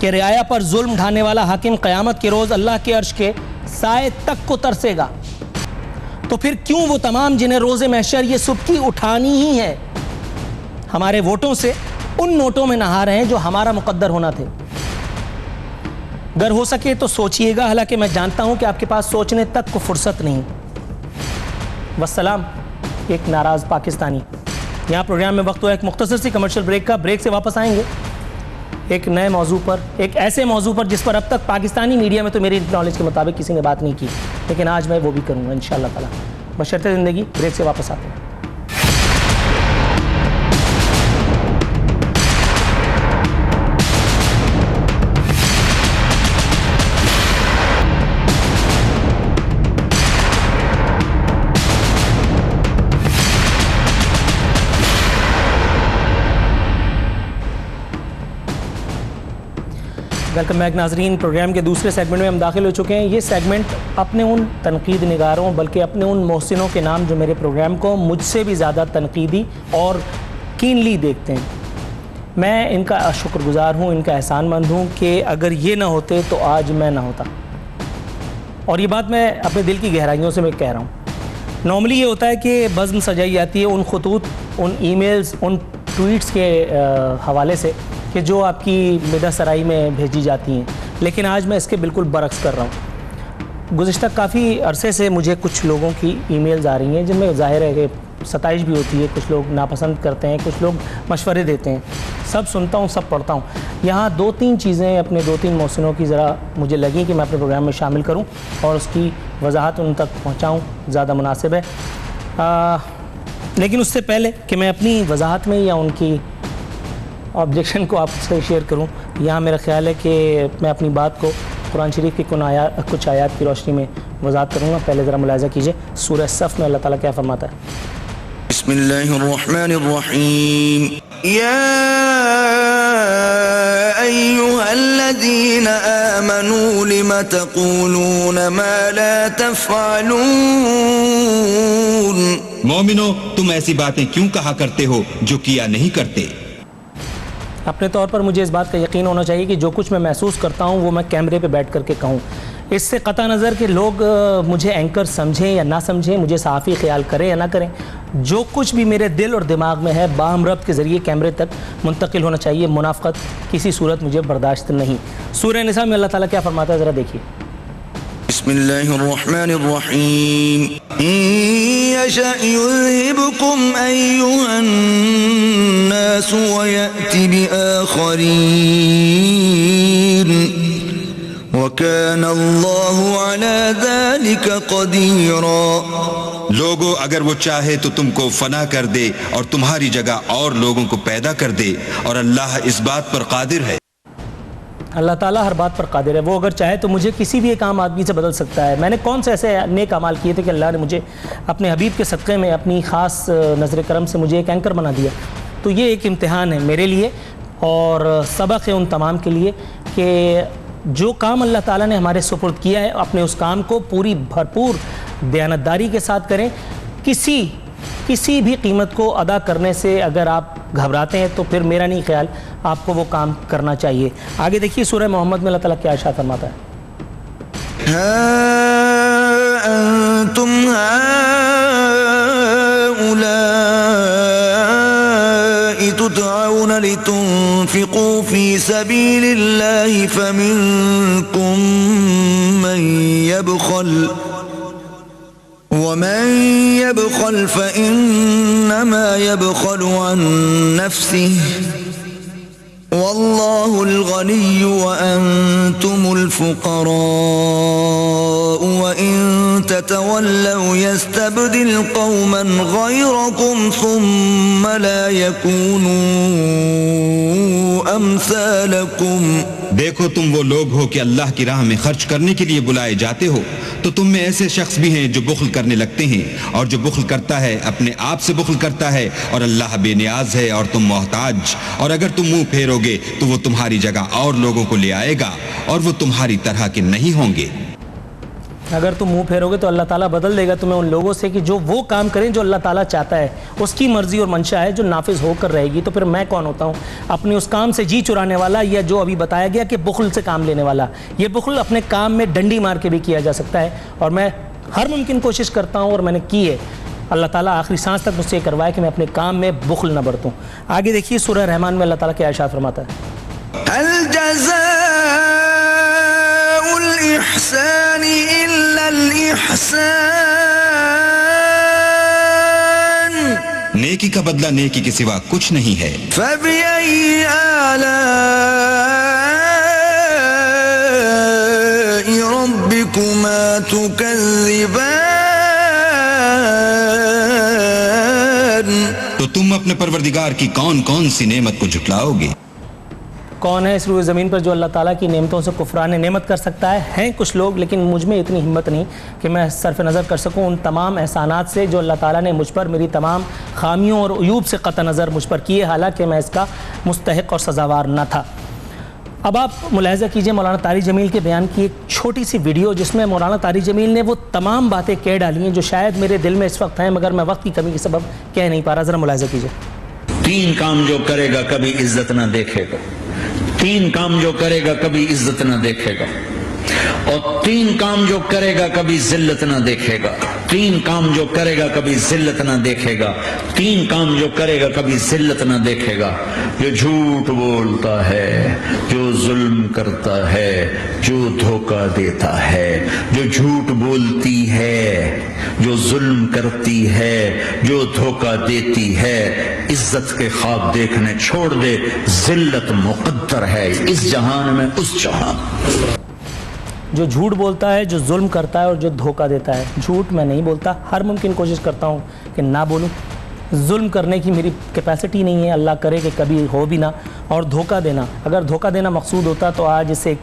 کہ رعایا پر ظلم ڈھانے والا حاکم قیامت کے روز اللہ کے عرش کے سائے تک کو ترسے گا، تو پھر کیوں وہ تمام جنہیں روز محشر یہ سبکی اٹھانی ہی ہے ہمارے ووٹوں سے ان نوٹوں میں نہا رہے ہیں جو ہمارا مقدر ہونا تھے؟ اگر ہو سکے تو سوچئے گا، حالانکہ میں جانتا ہوں کہ آپ کے پاس سوچنے تک کو فرصت نہیں۔ والسلام، ایک ناراض پاکستانی۔ یہاں پروگرام میں وقت ہوا ایک مختصر سی کمرشل بریک کا۔ بریک سے واپس آئیں گے ایک نئے موضوع پر، ایک ایسے موضوع پر جس پر اب تک پاکستانی میڈیا میں تو میری نالج کے مطابق کسی نے بات نہیں کی، لیکن آج میں وہ بھی کروں گا انشاءاللہ تعالی بشرط زندگی۔ بریک سے واپس آتے ہیں۔ ویلکم بیک ناظرین، پروگرام کے دوسرے سیگمنٹ میں ہم داخل ہو چکے ہیں۔ یہ سیگمنٹ اپنے ان تنقید نگاروں بلکہ اپنے ان محسنوں کے نام جو میرے پروگرام کو مجھ سے بھی زیادہ تنقیدی اور کینلی دیکھتے ہیں۔ میں ان کا شکر گزار ہوں، ان کا احسان مند ہوں کہ اگر یہ نہ ہوتے تو آج میں نہ ہوتا، اور یہ بات میں اپنے دل کی گہرائیوں سے میں کہہ رہا ہوں۔ نارملی یہ ہوتا ہے کہ بزم سجائی جاتی ہے ان خطوط، ان ای میلز، ان ٹویٹس کے حوالے سے کہ جو آپ کی میڈیا سرائی میں بھیجی جاتی ہیں، لیکن آج میں اس کے بالکل برعکس کر رہا ہوں۔ گزشتہ کافی عرصے سے مجھے کچھ لوگوں کی ای میلز آ رہی ہیں جن میں ظاہر ہے کہ ستائش بھی ہوتی ہے، کچھ لوگ ناپسند کرتے ہیں، کچھ لوگ مشورے دیتے ہیں، سب سنتا ہوں، سب پڑھتا ہوں۔ یہاں دو تین چیزیں اپنے دو تین محسنوں کی ذرا مجھے لگیں کہ میں اپنے پروگرام میں شامل کروں اور اس کی وضاحت ان تک پہنچاؤں، زیادہ مناسب ہے۔ لیکن اس سے پہلے کہ میں اپنی وضاحت میں یا ان کی آبجیکشن کو آپ سے شیئر کروں، یہاں میرا خیال ہے کہ میں اپنی بات کو قرآن شریف کی کچھ آیات کی روشنی میں وضاحت کروں گا۔ پہلے ذرا ملاحظہ کیجئے، سورہ صف میں اللہ تعالیٰ کیا فرماتا ہے۔ بسم اللہ الرحمن الرحیم، یا ایہا الذین آمنوا لم تقولون ما لا تفعلون۔ مومنو، تم ایسی باتیں کیوں کہا کرتے ہو جو کیا نہیں کرتے؟ اپنے طور پر مجھے اس بات کا یقین ہونا چاہیے کہ جو کچھ میں محسوس کرتا ہوں وہ میں کیمرے پہ بیٹھ کر کے کہوں۔ اس سے قطع نظر کہ لوگ مجھے اینکر سمجھیں یا نہ سمجھیں، مجھے صحافی خیال کریں یا نہ کریں، جو کچھ بھی میرے دل اور دماغ میں ہے باہم ربط کے ذریعے کیمرے تک منتقل ہونا چاہیے۔ منافقت کسی صورت مجھے برداشت نہیں۔ سورہ نساء میں اللہ تعالیٰ کیا فرماتا ہے، ذرا دیکھیے۔ بسم اللہ الرحمن الرحیم، ان یشأ یذہبکم ایہا الناس ویأتی بآخرین وکان اللہ علی ذلک قدیرا۔ لوگو، اگر وہ چاہے تو تم کو فنا کر دے اور تمہاری جگہ اور لوگوں کو پیدا کر دے، اور اللہ اس بات پر قادر ہے۔ اللہ تعالیٰ ہر بات پر قادر ہے۔ وہ اگر چاہے تو مجھے کسی بھی ایک عام آدمی سے بدل سکتا ہے۔ میں نے کون سے ایسے نیک اعمال کیے تھے کہ اللہ نے مجھے اپنے حبیب کے صدقے میں اپنی خاص نظر کرم سے مجھے ایک اینکر بنا دیا؟ تو یہ ایک امتحان ہے میرے لیے اور سبق ہے ان تمام کے لیے کہ جو کام اللہ تعالیٰ نے ہمارے سپرد کیا ہے اپنے اس کام کو پوری بھرپور دیانتداری کے ساتھ کریں۔ کسی بھی قیمت کو ادا کرنے سے اگر آپ گھبراتے ہیں تو پھر میرا نہیں خیال آپ کو وہ کام کرنا چاہیے۔ آگے دیکھیے سورہ محمد میں اللہ تعالیٰ کیا ارشاد فرماتا ہے۔ ہا انتم هؤلاء تدعون لتنفقوا في سبيل الله فمنكم من يبخل ومن يبخل فإنما يبخل عن نفسه والله الغني وأنتم الفقراء وإن تتولوا يستبدل قوما غيركم ثم لا يكونوا أمثالكم۔ دیکھو، تم وہ لوگ ہو کہ اللہ کی راہ میں خرچ کرنے کے لیے بلائے جاتے ہو، تو تم میں ایسے شخص بھی ہیں جو بخل کرنے لگتے ہیں، اور جو بخل کرتا ہے اپنے آپ سے بخل کرتا ہے، اور اللہ بے نیاز ہے اور تم محتاج۔ اور اگر تم منہ پھیرو گے تو وہ تمہاری جگہ اور لوگوں کو لے آئے گا، اور وہ تمہاری طرح کے نہیں ہوں گے۔ اگر تم منہ پھیرو گے تو اللہ تعالیٰ بدل دے گا تمہیں ان لوگوں سے کہ جو وہ کام کریں جو اللہ تعالیٰ چاہتا ہے، اس کی مرضی اور منشا ہے جو نافذ ہو کر رہے گی. تو پھر میں کون ہوتا ہوں اپنے اس کام سے جی چرانے والا، یا جو ابھی بتایا گیا کہ بخل سے کام لینے والا. یہ بخل اپنے کام میں ڈنڈی مار کے بھی کیا جا سکتا ہے، اور میں ہر ممکن کوشش کرتا ہوں اور میں نے کی ہے. اللہ تعالیٰ آخری سانس تک مجھ سے یہ کروائے کہ میں اپنے کام میں بخل نہ برتوں. آگے دیکھیے سورہ رحمان میں اللہ تعالیٰ کیا ارشاد فرماتا ہے. هل جزاء الإحسان إلا الإحسان نیکی کا بدلہ نیکی کے سوا کچھ نہیں ہے. فبأي آلاء ربكما تكذبان تو تم اپنے پروردگار کی کون کون سی نعمت کو جھٹلاؤ گے؟ کون ہے اس روئے زمین پر جو اللہ تعالیٰ کی نعمتوں سے کفران نعمت کر سکتا ہے؟ ہیں کچھ لوگ، لیکن مجھ میں اتنی ہمت نہیں کہ میں صرف نظر کر سکوں ان تمام احسانات سے جو اللہ تعالیٰ نے مجھ پر، میری تمام خامیوں اور عیوب سے قطع نظر مجھ پر کیے، حالانکہ میں اس کا مستحق اور سزاوار نہ تھا. اب آپ ملاحظہ کیجئے مولانا طارق جمیل کے بیان کی ایک چھوٹی سی ویڈیو، جس میں مولانا طارق جمیل نے وہ تمام باتیں کہہ ڈالی ہیں جو شاید میرے دل میں اس وقت ہیں مگر میں وقت کی کمی کے سبب کہہ نہیں پا رہا. ذرا ملاحظہ کیجئے. 3 کام جو کرے گا کبھی عزت نہ دیکھے گا. 3 کام جو کرے گا کبھی عزت نہ دیکھے گا. اور 3 کام جو کرے گا کبھی ذلت نہ دیکھے گا. 3 کام جو کرے گا کبھی ذلت نہ دیکھے گا. 3 کام جو کرے گا کبھی ذلت نہ دیکھے گا. جو جھوٹ بولتا ہے، جو ظلم کرتا ہے، جو دھوکہ دیتا ہے. جو جھوٹ بولتی ہے، جو ظلم کرتی ہے، جو دھوکہ دیتی ہے، عزت کے خواب دیکھنے چھوڑ دے. ذلت مقدر ہے اس جہان میں اس جہان. جو جھوٹ بولتا ہے، جو ظلم کرتا ہے اور جو دھوکہ دیتا ہے. جھوٹ میں نہیں بولتا، ہر ممکن کوشش کرتا ہوں کہ نہ بولوں. ظلم کرنے کی میری کیپیسٹی نہیں ہے، اللہ کرے کہ کبھی ہو بھی نہ. اور دھوکہ دینا، اگر دھوکہ دینا مقصود ہوتا تو آج اسے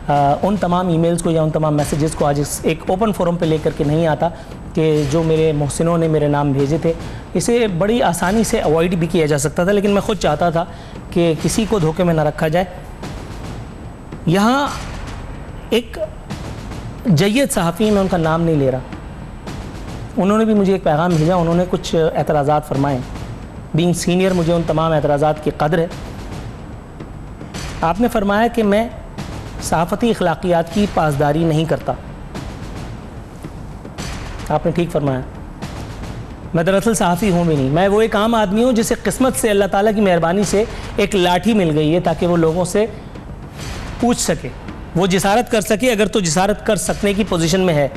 ان تمام ای میلز کو یا ان تمام میسیجز کو آج ایک اوپن فورم پہ لے کر کے نہیں آتا کہ جو میرے محسنوں نے میرے نام بھیجے تھے. اسے بڑی آسانی سے اوائڈ بھی کیا جا سکتا تھا، لیکن میں خود چاہتا تھا کہ کسی کو دھوکے میں نہ رکھا جائے. یہاں ایک جید صحافی، میں ان کا نام نہیں لے رہا، انہوں نے بھی مجھے ایک پیغام بھیجا. انہوں نے کچھ اعتراضات فرمائے. بینگ سینئر مجھے ان تمام اعتراضات کی قدر ہے. آپ نے فرمایا کہ میں صحافتی اخلاقیات کی پاسداری نہیں کرتا. آپ نے ٹھیک فرمایا. میں دراصل صحافی ہوں بھی نہیں. میں وہ ایک عام آدمی ہوں جسے قسمت سے اللہ تعالیٰ کی مہربانی سے ایک لاٹھی مل گئی ہے تاکہ وہ لوگوں سے پوچھ سکے، وہ جسارت کر سکے اگر تو جسارت کر سکنے کی پوزیشن میں ہے.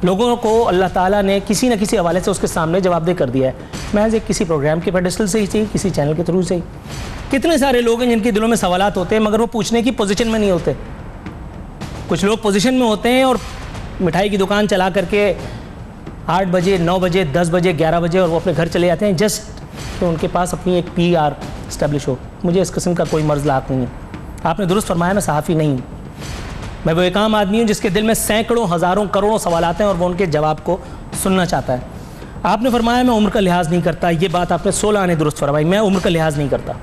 لوگوں کو اللہ تعالیٰ نے کسی نہ کسی حوالے سے اس کے سامنے جواب دہ کر دیا ہے. محض ایک کسی پروگرام کے پیڈسٹل سے ہی صحیح، کسی چینل کے تھرو سے ہی. کتنے سارے لوگ ہیں جن کے دلوں میں سوالات ہوتے ہیں مگر وہ پوچھنے کی پوزیشن میں نہیں ہوتے. کچھ لوگ پوزیشن میں ہوتے ہیں اور مٹھائی کی دکان چلا کر کے 8 بجے 9 بجے 10 بجے 11 بجے اور وہ اپنے گھر چلے جاتے ہیں جسٹ کہ ان کے پاس اپنی ایک PR اسٹیبلش ہو. مجھے اس قسم کا کوئی مرض لاحق نہیں ہے. آپ نے درست فرمایا، میں صحافی نہیں ہوں. میں وہ ایک عام آدمی ہوں جس کے دل میں سینکڑوں ہزاروں کروڑوں سوالات ہیں اور وہ ان کے جواب کو سننا چاہتا ہے. آپ نے فرمایا میں عمر کا لحاظ نہیں کرتا. یہ بات آپ نے 16 آنے درست فرمائی. میں عمر کا لحاظ نہیں کرتا.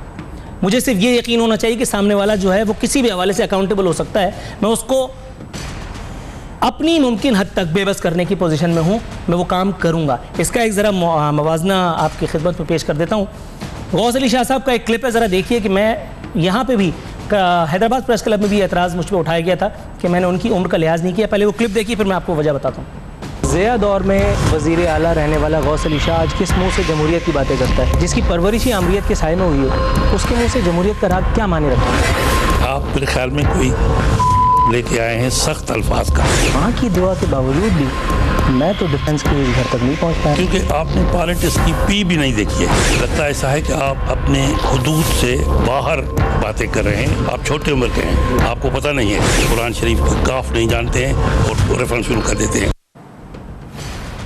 مجھے صرف یہ یقین ہونا چاہیے کہ سامنے والا جو ہے وہ کسی بھی حوالے سے اکاؤنٹیبل ہو سکتا ہے. میں اس کو اپنی ممکن حد تک بے بس کرنے کی پوزیشن میں ہوں. میں وہ کام کروں گا. اس کا ایک ذرا موازنہ آپ کی خدمت میں پیش کر دیتا ہوں. غوث علی شاہ صاحب کا ایک کلپ ہے، ذرا دیکھیے کہ میں یہاں پہ بھی حیدرآباد پریس کلب میں بھی اعتراض مجھ پہ اٹھایا گیا تھا کہ میں نے ان کی عمر کا لحاظ نہیں کیا. پہلے وہ کلپ دیکھیے پھر میں آپ کو وجہ بتاتا ہوں. ضیاء دور میں وزیر اعلیٰ رہنے والا غوث علی شاہ آج کس منہ سے جمہوریت کی باتیں کرتا ہے؟ جس کی پرورش ہی آمریت کے سائے میں ہوئی ہے، اس کے منہ سے جمہوریت کا راگ کیا معنی رکھتا ہے؟ آپ میرے خیال میں کوئی لے کے آئے ہیں سخت الفاظ کا. وہاں کی دعا کے باوجود بھی میں تو ڈیفنس کے گھر تک نہیں پہنچ پایا کیونکہ آپ نے پالیٹکس کی پی بھی نہیں دیکھی ہے. لگتا ایسا ہے کہ آپ اپنے حدود سے باہر باتیں کر رہے ہیں. آپ چھوٹے عمر کے ہیں، آپ کو پتہ نہیں ہے. قرآن شریف کا کاف نہیں جانتے ہیں اور ریفرنس شروع کر دیتے ہیں.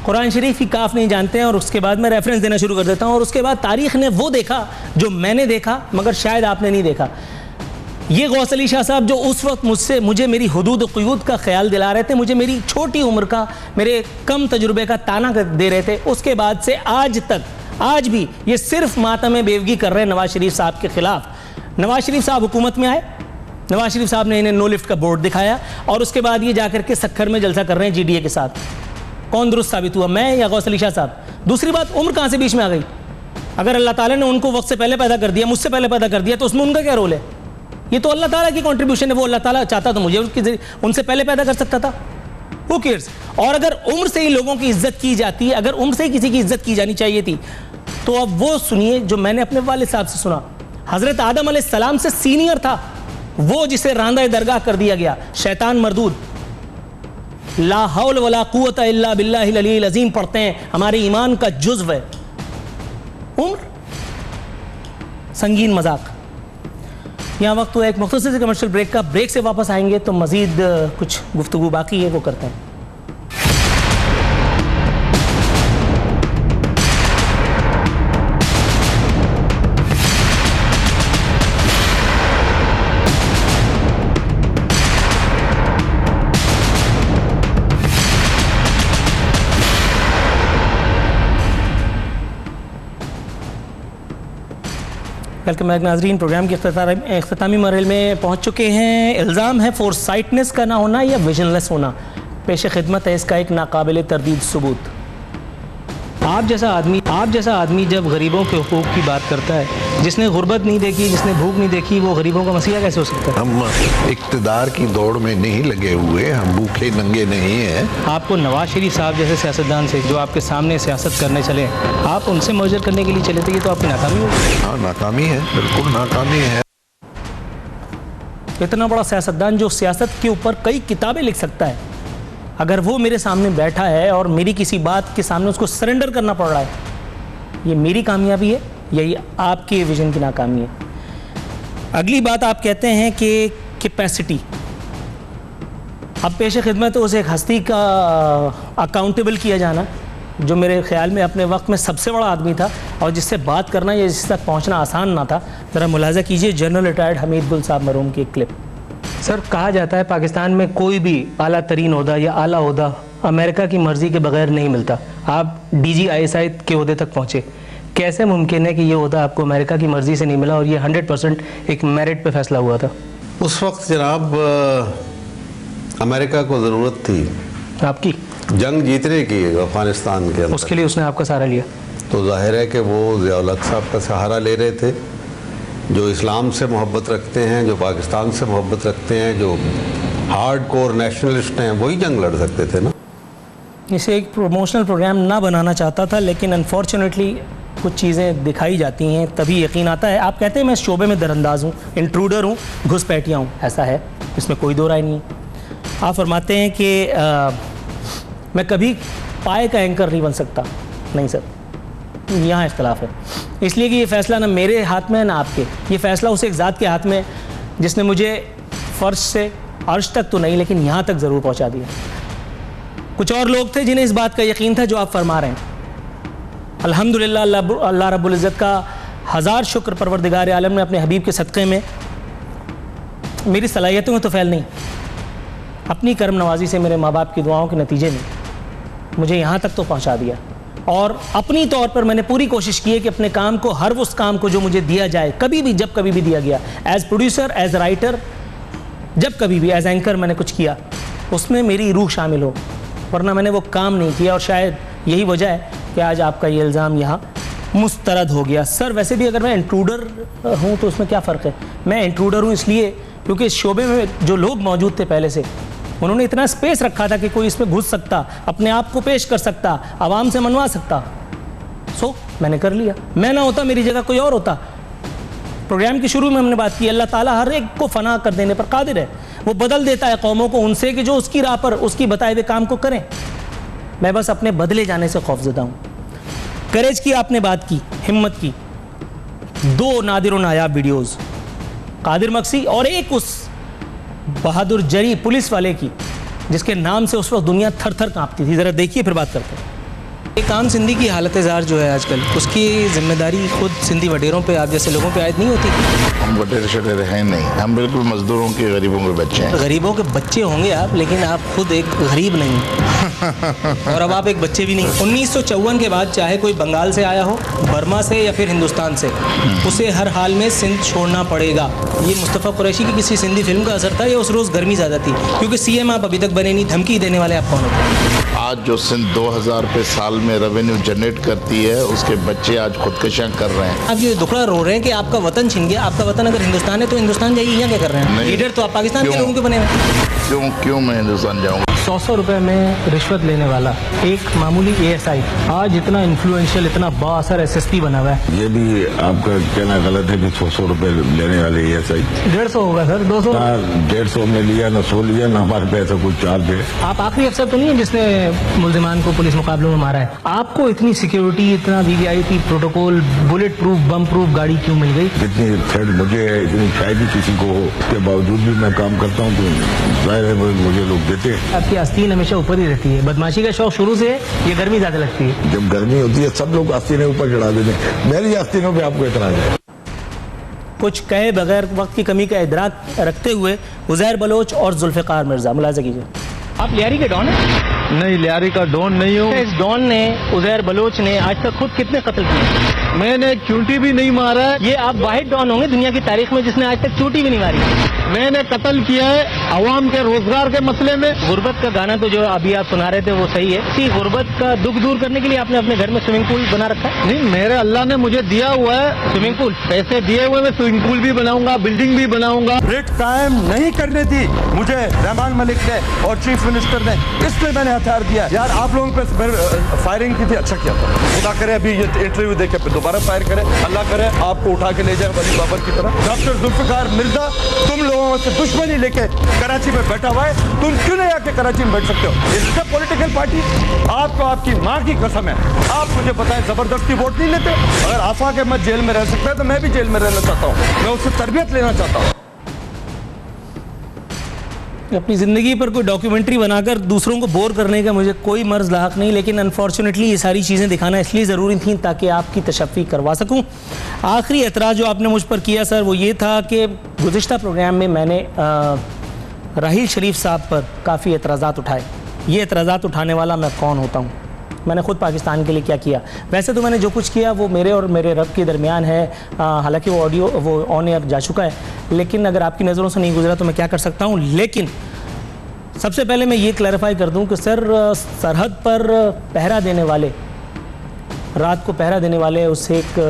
قرآن شریف کی کاف نہیں جانتے ہیں اور اس کے بعد میں ریفرنس دینا شروع کر دیتا ہوں. اور اس کے بعد تاریخ نے وہ دیکھا جو میں نے دیکھا مگر شاید آپ نے نہیں دیکھا. یہ غوث علی شاہ صاحب جو اس وقت مجھے میری حدود و قیود کا خیال دلا رہے تھے، مجھے میری چھوٹی عمر کا، میرے کم تجربے کا تانا دے رہے تھے، اس کے بعد سے آج تک آج بھی یہ صرف ماتم بیوگی کر رہے ہیں نواز شریف صاحب کے خلاف. نواز شریف صاحب حکومت میں آئے، نواز شریف صاحب نے انہیں نو لفٹ کا بورڈ دکھایا اور اس کے بعد یہ جا کر کے سکھر میں جلسہ کر رہے ہیں جی ڈی اے کے ساتھ. کون درست ثابت ہوا, میں یا غوث علی شاہ صاحب؟ دوسری بات, عمر کہاں سے بیچ میں آ گئی؟ اگر اللہ تعالیٰ نے ان کو وقت سے پہلے پیدا کر دیا, مجھ سے پہلے پیدا کر دیا, تو اس میں ان کا کیا رول ہے؟ یہ تو اللہ تعالیٰ کی کنٹریبیوشن ہے. وہ اللہ تعالیٰ چاہتا تو مجھے ان سے پہلے پیدا کر سکتا تھا. Who cares؟ اور اگر عمر سے ہی لوگوں کی عزت کی جاتی ہے, اگر عمر سے ہی کسی کی عزت کی جانی چاہیے تھی, تو اب وہ سنیے جو میں نے اپنے والد صاحب سے سنا. حضرت آدم علیہ السلام سے سینئر تھا وہ جسے راندہ درگاہ کر دیا گیا, شیطان مردود. لا حول ولا قوت الا باللہ العلی العظیم پڑھتے ہیں, ہمارے ایمان کا جزو ہے. عمر سنگین مذاق. یہاں وقت ہوا ایک مختصر سے کمرشل بریک کا. بریک سے واپس آئیں گے تو مزید کچھ گفتگو باقی ہے, وہ کرتے ہیں. ویلکم بیک ناظرین. پروگرام کے اختتامی مرحلے میں پہنچ چکے ہیں. الزام ہے فور سائٹنس کا نہ ہونا یا ویژن لیس ہونا. پیش خدمت ہے اس کا ایک ناقابل تردید ثبوت. آپ جیسا آدمی جب غریبوں کے حقوق کی بات کرتا ہے, جس نے غربت نہیں دیکھی, جس نے بھوک نہیں دیکھی, وہ غریبوں کا مسئلہ کیسے ہو سکتا ہے؟ ہم اقتدار کی دوڑ میں نہیں لگے ہوئے, ہم بھوکے ننگے نہیں ہیں. آپ کو نواز شریف صاحب جیسے سیاستدان سے جو آپ کے سامنے سیاست کرنے چلے, آپ ان سے مرجر کرنے کے لیے چلے تھے, یہ تو آپ کی ناکامی ہوگی. ہاں ناکامی ہے, بالکل ناکامی ہے. اتنا بڑا سیاستدان جو سیاست کے اوپر کئی کتابیں لکھ سکتا ہے, اگر وہ میرے سامنے بیٹھا ہے اور میری کسی بات کے سامنے اس کو سرنڈر کرنا پڑ رہا ہے, یہ میری کامیابی ہے یا یہ آپ کے ویژن کی ناکامی ہے؟ اگلی بات آپ کہتے ہیں کہ کیپیسٹی. اب پیش خدمت اس ایک ہستی کا اکاؤنٹیبل کیا جانا جو میرے خیال میں اپنے وقت میں سب سے بڑا آدمی تھا اور جس سے بات کرنا یا جس تک پہنچنا آسان نہ تھا. ذرا ملاحظہ کیجئے جنرل ریٹائرڈ حمید گل صاحب مرحوم کی ایک کلپ. سر, کہا جاتا ہے پاکستان میں کوئی بھی اعلیٰ ترین عہدہ یا اعلیٰ عہدہ امریکہ کی مرضی کے بغیر نہیں ملتا. آپ D G I S I کے عہدے تک پہنچے, کیسے ممکن ہے کہ یہ عہدہ آپ کو امریکہ کی مرضی سے نہیں ملا اور یہ 100% ایک میرٹ پہ فیصلہ ہوا تھا؟ اس وقت جناب امریکہ کو ضرورت تھی آپ کی جنگ جیتنے کی افغانستان کے اندر. اس کے لیے اس نے آپ کا سہارا لیا. تو ظاہر ہے کہ وہ ضیاء الحق صاحب کا سہارا لے رہے تھے, جو اسلام سے محبت رکھتے ہیں, جو پاکستان سے محبت رکھتے ہیں, جو ہارڈ کور نیشنلسٹ ہیں, وہی جنگ لڑ سکتے تھے نا. اسے ایک پروموشنل پروگرام نہ بنانا چاہتا تھا, لیکن انفارچونیٹلی کچھ چیزیں دکھائی جاتی ہیں تبھی یقین آتا ہے. آپ کہتے ہیں میں اس شعبے میں درانداز ہوں, انٹروڈر ہوں, گھس پیٹیا ہوں. ایسا ہے, اس میں کوئی دو رائے نہیں ہے. آپ فرماتے ہیں کہ میں کبھی پائے کا اینکر نہیں بن سکتا. نہیں سر, یہاں اختلاف ہے, اس لیے کہ یہ فیصلہ نہ میرے ہاتھ میں ہے نہ آپ کے. یہ فیصلہ اس ایک ذات کے ہاتھ میں جس نے مجھے فرش سے عرش تک تو نہیں لیکن یہاں تک ضرور پہنچا دیا. کچھ اور لوگ تھے جنہیں اس بات کا یقین تھا جو آپ فرما رہے ہیں. الحمدللہ اللہ رب العزت کا ہزار شکر, پروردگار عالم نے اپنے حبیب کے صدقے میں میری صلاحیتوں میں تو فیل نہیں, اپنی کرم نوازی سے میرے ماں باپ کی دعاؤں کے نتیجے میں مجھے یہاں تک تو پہنچا دیا. اور اپنی طور پر میں نے پوری کوشش کی ہے کہ اپنے کام کو, ہر اس کام کو جو مجھے دیا جائے, کبھی بھی جب کبھی بھی دیا گیا, ایز پروڈیوسر, ایز رائٹر, جب کبھی بھی ایز اینکر میں نے کچھ کیا, اس میں میری روح شامل ہو, ورنہ میں نے وہ کام نہیں کیا. اور شاید یہی وجہ ہے کہ آج آپ کا یہ الزام یہاں مسترد ہو گیا. سر ویسے بھی اگر میں انٹروڈر ہوں تو اس میں کیا فرق ہے؟ میں انٹروڈر ہوں اس لیے کیونکہ اس شعبے میں جو لوگ موجود تھے پہلے سے, انہوں نے اتنا سپیس رکھا تھا کہ کوئی اس میں گھس سکتا, اپنے آپ کو پیش کر سکتا, عوام سے منوا سکتا. سو میں نے کر لیا. میں نہ ہوتا میری جگہ کوئی اور ہوتا. پروگرام کی شروع میں ہم نے بات کی, اللہ تعالیٰ ہر ایک کو فنا کر دینے پر قادر ہے. وہ بدل دیتا ہے قوموں کو ان سے کہ جو اس کی راہ پر اس کی بتائے ہوئے کام کو کریں. میں بس اپنے بدلے جانے سے خوفزدہ ہوں. کریج کی آپ نے بات کی, ہمت کی. 2 نادر و نایاب ویڈیوز, قادر مکسی اور ایک اس بہادر جری پولیس والے کی جس کے نام سے اس وقت دنیا تھر تھر کانپتی تھی. ذرا دیکھیے پھر بات کرتے ہیں. ایک عام سندھی کی حالت زار جو ہے آج کل، اس کی ذمہ داری خود سندھی وڈیروں پہ، آپ جیسے لوگوں پہ عائد نہیں ہوتی؟ ہم وڈیر شڈیر ہیں نہیں، ہم بالکل مزدوروں کے، غریبوں کے بچے ہیں۔ غریبوں کے بچے ہوں گے آپ، لیکن آپ خود ایک غریب نہیں اور اب آپ ایک بچے بھی نہیں۔ 1954 کے بعد چاہے کوئی بنگال سے آیا ہو، برما سے یا پھر ہندوستان سے، اسے ہر حال میں سندھ چھوڑنا پڑے گا۔ یہ مصطفیٰ قریشی کی کسی سندھی فلم کا اثر تھا یا اس روز گرمی زیادہ تھی؟ کیونکہ سی ایم آپ ابھی تک بنے نہیں، دھمکی دینے والے آپ کون ہوتے ہیں؟ آج جو سندھ 2000 روپے سال میں ریونیو جنریٹ کرتی ہے، اس کے بچے آج خودکشیاں کر رہے ہیں۔ آپ یہ دکھڑا رو رہے ہیں کہ آپ کا وطن چھن گیا۔ آپ کا وطن اگر ہندوستان ہے تو ہندوستان جائیے، یہاں کیا کر رہے ہیں؟ لیڈر تو آپ پاکستان کے لوگوں کے بنے ہوئے۔ کیوں میں ہندوستان جاؤں گا؟ 100 روپے میں رشوت لینے والا ایک معمولی ASI آج اتنا انفلوئنشل، اتنا با اثر SSP بنا ہوا ہے۔ یہ بھی آپ کا کہنا غلط ہے کہ 100 روپے لینے والے ASI 150 ہوگا سر، 200 150 میں لیا نہ 100 لیا نہ ہمارے پیسہ کچھ چارج ہے۔ آپ آخری افسر تو نہیں ہے جس نے ملزمان کو پولیس مقابلوں میں مارا ہے؟ آپ کو اتنی سیکیورٹی، اتنا VIP protocol, bullet proof, bomb proof گاڑی کیوں مل گئی؟ جتنی تھریٹ مجھے ہے، اتنی شاید ہی کسی کو ہو، اس کے باوجود بھی میں کام کرتا ہوں تو ظاہر ہے مجھے لوگ دیتے ہیں۔ آپ کی آستین ہمیشہ اوپر ہی رہتی ہے، بدماشی کا شوق شروع سے ہے، یہ گرمی زیادہ لگتی ہے؟ جب گرمی ہوتی ہے سب لوگ آستینیں اوپر چڑھا دیتے ہیں، میری آستینوں پہ آپ کو اعتراض ہے؟ کچھ کہے بغیر وقت کی کمی کا ادراک رکھتے ہوئے عزیر بلوچ اور ذوالفقار مرزا، ملاحظہ کیجیے۔ آپ لیاری کے ڈان ہیں؟ نہیں، لیاری کا ڈون نہیں ہوں۔ اس ڈان نے، عزیر بلوچ نے آج تک خود کتنے قتل کیے؟ میں نے چونٹی بھی نہیں مارا ہے۔ یہ آپ واحد ڈان ہوں گے دنیا کی تاریخ میں جس نے آج تک چوٹی بھی نہیں ماری۔ میں نے قتل کیا ہے عوام کے روزگار کے مسئلے میں۔ غربت کا گانا تو جو ابھی آپ سنا رہے تھے وہ صحیح ہے، اسی غربت کا دکھ دور کرنے کے لیے آپ نے اپنے گھر میں سوئمنگ پول بنا رکھا ہے؟ نہیں، میرے اللہ نے مجھے دیا ہوا ہے سوئمنگ پول، پیسے دیے ہوئے، میں سوئمنگ پول بھی بناؤں گا، بلڈنگ بھی بناؤں گا۔ ریٹ قائم نہیں کرنے دی مجھے رحمان ملک نے اور چیف منسٹر نے، اس لیے میں نے ہتھیار دیا۔ یار آپ لوگوں پہ فائرنگ کی تھی، اچھا کیا تھا، خدا کرے ابھی یہ انٹرویو دے کے دوبارہ فائر کرے، اللہ کرے آپ کو اٹھا کے لے جائے ولی بابر کی طرح۔ ڈاکٹر ذوالفقار مرزا تم لوگوں سے دشمنی لے کے کراچی میں بیٹھا ہوا ہے، تم کیوں نہیں آ کے کراچی میں بیٹھ سکتے ہو؟ اس سے پولیٹیکل پارٹی، آپ کو آپ کی ماں کی قسم ہے، آپ مجھے بتائیں زبردستی ووٹ نہیں لیتے؟ اگر آفاق احمد جیل میں رہ سکتا ہے تو میں بھی جیل میں رہنا چاہتا ہوں، میں اس سے تربیت لینا چاہتا ہوں۔ اپنی زندگی پر کوئی ڈاکیومنٹری بنا کر دوسروں کو بور کرنے کا مجھے کوئی مرض لاحق نہیں، لیکن انفارچونیٹلی یہ ساری چیزیں دکھانا اس لیے ضروری تھیں تاکہ آپ کی تشفی کروا سکوں۔ آخری اعتراض جو آپ نے مجھ پر کیا سر وہ یہ تھا کہ گزشتہ پروگرام میں میں نے راحیل شریف صاحب پر کافی اعتراضات اٹھائے۔ یہ اعتراضات اٹھانے والا میں کون ہوتا ہوں؟ میں نے خود پاکستان کے لیے کیا کیا؟ ویسے تو میں نے جو کچھ کیا وہ میرے اور میرے رب کے درمیان ہے، حالانکہ وہ آڈیو وہ آن ایئر جا چکا ہے، لیکن اگر آپ کی نظروں سے نہیں گزرا تو میں کیا کر سکتا ہوں؟ لیکن سب سے پہلے میں یہ کلیریفائی کر دوں کہ سر سرحد پر پہرا دینے والے، رات کو پہرا دینے والے اس ایک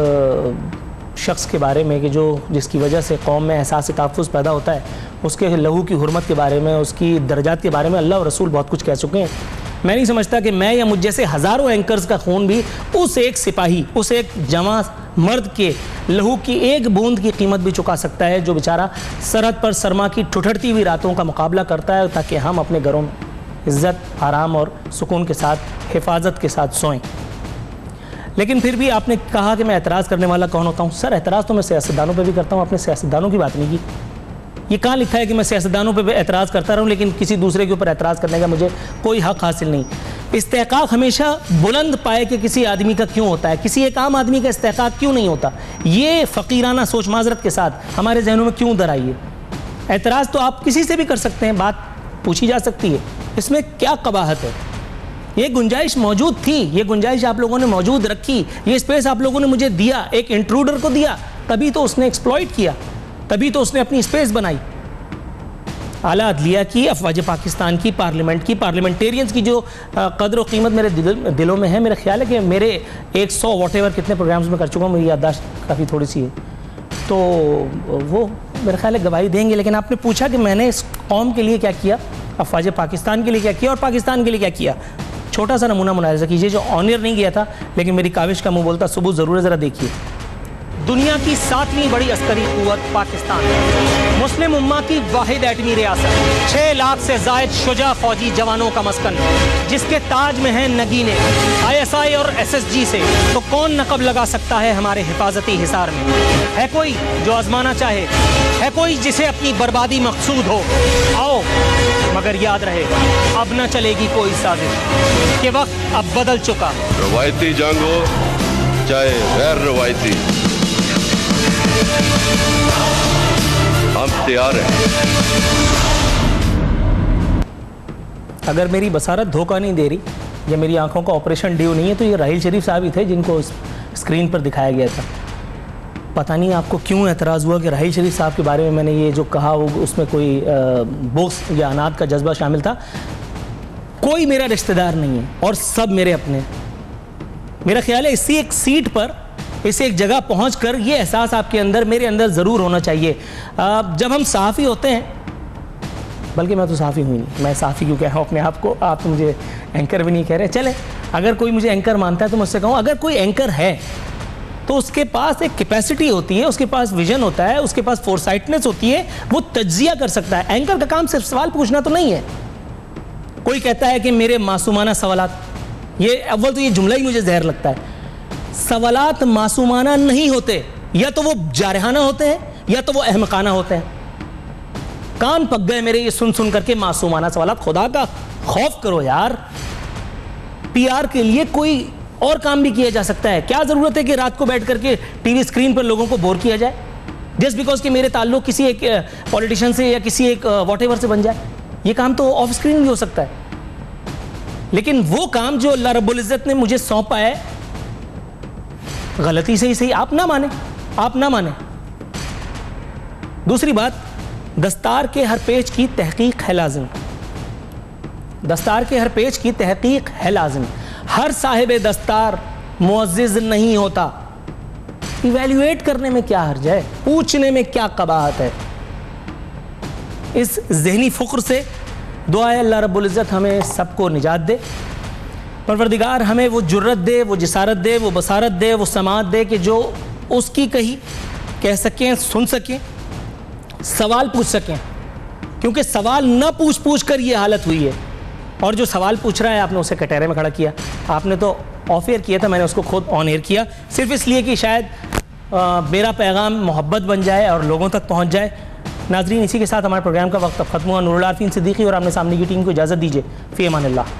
شخص کے بارے میں کہ جس کی وجہ سے قوم میں احساس تحفظ پیدا ہوتا ہے، اس کے لہو کی حرمت کے بارے میں، اس کی درجات کے بارے میں اللہ اور رسول بہت کچھ کہہ چکے ہیں۔ میں نہیں سمجھتا کہ میں یا مجھ جیسے ہزاروں اینکرز کا خون بھی اس ایک سپاہی، اس ایک جواں مرد کے لہو کی ایک بوند کی قیمت بھی چکا سکتا ہے جو بیچارہ سرحد پر سرما کی ٹھٹھڑتی ہوئی راتوں کا مقابلہ کرتا ہے تاکہ ہم اپنے گھروں میں عزت، آرام اور سکون کے ساتھ، حفاظت کے ساتھ سوئیں۔ لیکن پھر بھی آپ نے کہا کہ میں اعتراض کرنے والا کون ہوتا ہوں؟ سر اعتراض تو میں سیاستدانوں پہ بھی کرتا ہوں، آپ نے سیاستدانوں کی بات نہیں کی۔ یہ کہاں لکھا ہے کہ میں سیاستدانوں پہ اعتراض کرتا رہوں لیکن کسی دوسرے کے اوپر اعتراض کرنے کا مجھے کوئی حق حاصل نہیں؟ استحقاق ہمیشہ بلند پائے کہ کسی آدمی کا کیوں ہوتا ہے، کسی ایک عام آدمی کا استحقاق کیوں نہیں ہوتا؟ یہ فقیرانہ سوچ معذرت کے ساتھ ہمارے ذہنوں میں کیوں در آئی ہے؟ اعتراض تو آپ کسی سے بھی کر سکتے ہیں، بات پوچھی جا سکتی ہے، اس میں کیا قباحت ہے؟ یہ گنجائش موجود تھی، یہ گنجائش آپ لوگوں نے موجود رکھی، یہ اسپیس آپ لوگوں نے مجھے دیا، ایک انٹروڈر کو دیا، تبھی تو اس نے ایکسپلائٹ کیا، تبھی تو اس نے اپنی اسپیس بنائی۔ اعلیٰ عدلیہ کی، افواج پاکستان کی، پارلیمنٹ کی، پارلیمنٹیرینز کی جو قدر و قیمت میرے دلوں میں ہے، میرا خیال ہے کہ میرے 100 واٹ ایور کتنے پروگرامز میں کر چکا ہوں، میری یادداشت کافی تھوڑی سی ہے، تو وہ میرا خیال ہے گواہی دیں گے۔ لیکن آپ نے پوچھا کہ میں نے اس قوم کے لیے کیا کیا، افواج پاکستان کے لیے کیا کیا اور پاکستان کے لیے کیا کیا؟ چھوٹا سا نمونہ ملاحظہ کیجیے جو آنر نہیں گیا تھا لیکن میری کاوش کا منہ بولتا ثبوت ضرور ہے، ذرا دیکھیے۔ دنیا کی 7ویں بڑی عسکری قوت پاکستان ہے، مسلم امہ کی واحد ایٹمی ریاست، 6 لاکھ سے زائد شجاع فوجی جوانوں کا مسکن، جس کے تاج میں ہیں نگینے ISI اور SSG سے، تو کون نقب لگا سکتا ہے ہمارے حفاظتی حصار میں؟ ہے کوئی جو آزمانا چاہے؟ ہے کوئی جسے اپنی بربادی مقصود ہو؟ آؤ، مگر یاد رہے اب نہ چلے گی کوئی سازش، کہ وقت اب بدل چکا۔ روایتی جنگ ہو چاہے غیر روایتی، ہم تیار ہیں۔ اگر میری بصارت دھوکہ نہیں دے رہی یا میری آنکھوں کا آپریشن ڈیو نہیں ہے تو یہ راحیل شریف صاحب ہی تھے جن کو اسکرین پر دکھایا گیا تھا۔ پتہ نہیں آپ کو کیوں اعتراض ہوا کہ راحیل شریف صاحب کے بارے میں نے یہ جو کہا وہ اس میں کوئی بغض یا عناد کا جذبہ شامل تھا۔ کوئی میرا رشتہ دار نہیں ہے اور سب میرے اپنے۔ میرا خیال ہے اسی ایک سیٹ پر، اسی ایک جگہ پہنچ کر یہ احساس آپ کے اندر، میرے اندر ضرور ہونا چاہیے۔ جب ہم صحافی ہوتے ہیں، بلکہ میں تو صحافی ہوں نہیں، میں صحافی کیوں کہہ رہا ہوں اپنے آپ کو، آپ تو مجھے اینکر بھی نہیں کہہ رہے، چلے اگر کوئی مجھے اینکر مانتا ہے تو مجھ سے کہوں اگر کوئی اینکر ہے تو اس کے پاس ایک کیپیسٹی ہوتی ہے، اس کے پاس ویژن ہوتا ہے، اس کے پاس فورسائٹنس ہوتی ہے، وہ تجزیہ کر سکتا ہے۔ اینکر کا کام صرف سوال پوچھنا تو نہیں ہے۔ کوئی کہتا ہے کہ میرے معصومانہ سوالات، یہ اول تو یہ جملہ ہی مجھے زہر لگتا ہے۔ سوالات معصومانہ نہیں ہوتے، یا تو وہ جارحانہ ہوتے ہیں یا تو وہ احمقانہ ہوتے ہیں۔ کان پک گئے میرے یہ سن سن کر کے معصومانہ سوالات۔ خدا کا خوف کرو یار، PR کے لیے کوئی اور کام بھی کیا جا سکتا ہے۔ کیا ضرورت ہے کہ رات کو بیٹھ کر کے ٹی وی اسکرین پر لوگوں کو بور کیا جائے جسٹ بیکاز کہ میرے تعلق کسی ایک پولیٹیشین سے یا کسی ایک واٹ ایور سے بن جائے؟ یہ کام تو آف اسکرین بھی ہو سکتا ہے، لیکن وہ کام جو اللہ رب العزت نے مجھے سونپا ہے، غلطی سے ہی صحیح، آپ نہ مانیں، آپ نہ مانیں۔ دوسری بات، دستار کے ہر پیج کی تحقیق ہے لازم، دستار کے ہر پیج کی تحقیق ہے لازم۔ ہر صاحب دستار معزز نہیں ہوتا۔ ایویلیویٹ کرنے میں کیا حرج ہے، پوچھنے میں کیا قباحت ہے؟ اس ذہنی فقر سے دعا ہے اللہ رب العزت ہمیں سب کو نجات دے، پروردگار ہمیں وہ جرت دے، وہ جسارت دے، وہ بصارت دے، وہ سماعت دے کہ جو اس کی کہی کہہ سکیں، سن سکیں، سوال پوچھ سکیں، کیونکہ سوال نہ پوچھ کر یہ حالت ہوئی ہے۔ اور جو سوال پوچھ رہا ہے آپ نے اسے کٹہرے میں کھڑا کیا، آپ نے تو آف ایئر کیا تھا، میں نے اس کو خود آن ایئر کیا، صرف اس لیے کہ شاید میرا پیغام محبت بن جائے اور لوگوں تک پہنچ جائے۔ ناظرین، اسی کے ساتھ ہمارے پروگرام کا وقت اب ختم ہوا۔ نور العارفین صدیقی اور آمنے سامنے کی ٹیم کو اجازت دیجیے۔ فی امان اللہ۔